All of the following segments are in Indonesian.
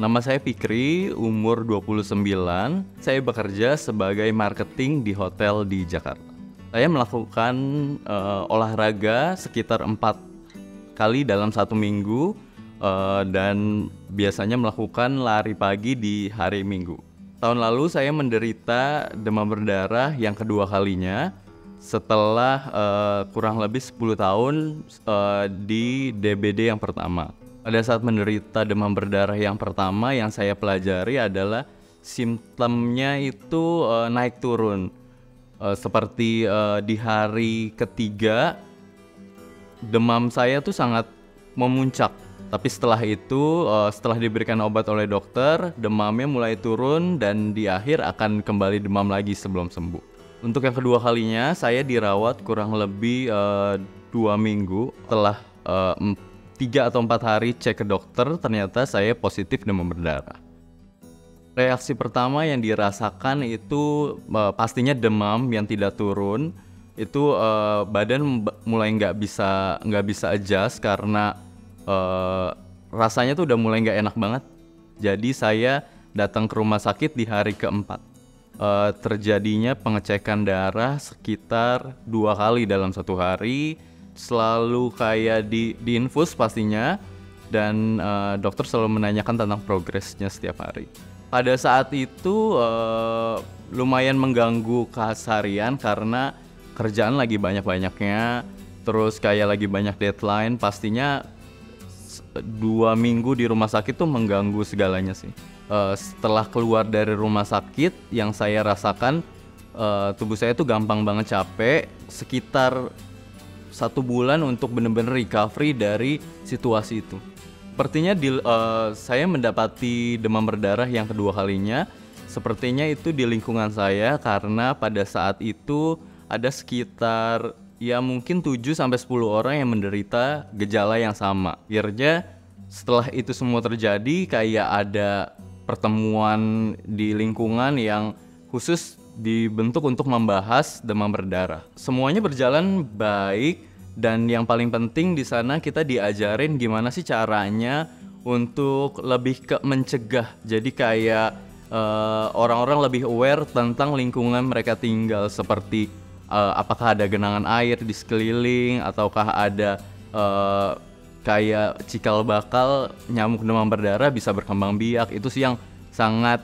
Nama saya Fikri, umur 29. Saya bekerja sebagai marketing di hotel di Jakarta. Saya melakukan olahraga sekitar 4 kali dalam 1 minggu dan biasanya melakukan lari pagi di hari Minggu. Tahun lalu saya menderita demam berdarah yang kedua kalinya setelah kurang lebih 10 tahun di DBD yang pertama. Pada saat menderita demam berdarah yang pertama, yang saya pelajari adalah simptomnya itu naik turun. Seperti di hari ketiga, demam saya tuh sangat memuncak. Tapi setelah itu, setelah diberikan obat oleh dokter, demamnya mulai turun dan di akhir akan kembali demam lagi sebelum sembuh. Untuk yang kedua kalinya, saya dirawat kurang lebih 2 minggu. Setelah 3 atau 4 hari cek ke dokter, ternyata saya positif demam berdarah. Reaksi pertama yang dirasakan itu pastinya demam yang tidak turun. Itu badan mulai nggak bisa adjust karena rasanya tuh udah mulai nggak enak banget. Jadi saya datang ke rumah sakit di hari keempat. Terjadinya pengecekan darah sekitar 2 kali dalam 1 hari. Selalu kayak diinfus pastinya, dan dokter selalu menanyakan tentang progresnya setiap hari. Pada saat itu lumayan mengganggu keseharian karena kerjaan lagi banyak-banyaknya, terus kayak lagi banyak deadline. Pastinya 2 minggu di rumah sakit tuh mengganggu segalanya sih. Setelah keluar dari rumah sakit, yang saya rasakan tubuh saya tuh gampang banget capek, sekitar 1 bulan untuk benar-benar recovery dari situasi itu. Sepertinya saya mendapati demam berdarah yang kedua kalinya. Sepertinya itu di lingkungan saya, karena pada saat itu ada sekitar mungkin 7-10 orang yang menderita gejala yang sama. Akhirnya setelah itu semua terjadi, kayak ada pertemuan di lingkungan yang khusus dibentuk untuk membahas demam berdarah. Semuanya berjalan baik, dan yang paling penting di sana kita diajarin gimana sih caranya untuk lebih ke mencegah. Jadi kayak orang-orang lebih aware tentang lingkungan mereka tinggal, seperti apakah ada genangan air di sekeliling, ataukah ada kayak cikal bakal nyamuk demam berdarah bisa berkembang biak. Itu sih yang sangat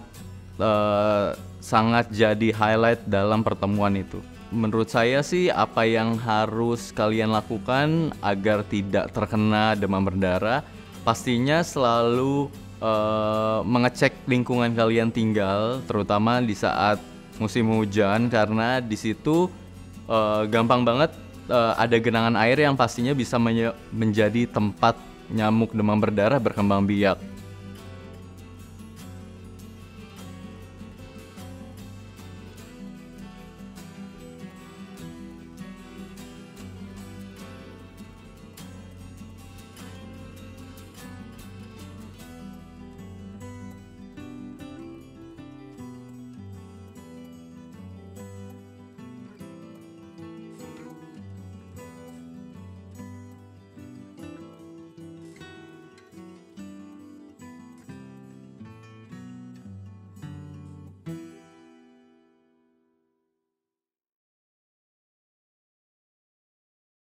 jadi highlight dalam pertemuan itu. Menurut saya sih, apa yang harus kalian lakukan agar tidak terkena demam berdarah, pastinya selalu mengecek lingkungan kalian tinggal, terutama di saat musim hujan, karena di situ gampang banget ada genangan air yang pastinya bisa menjadi tempat nyamuk demam berdarah berkembang biak.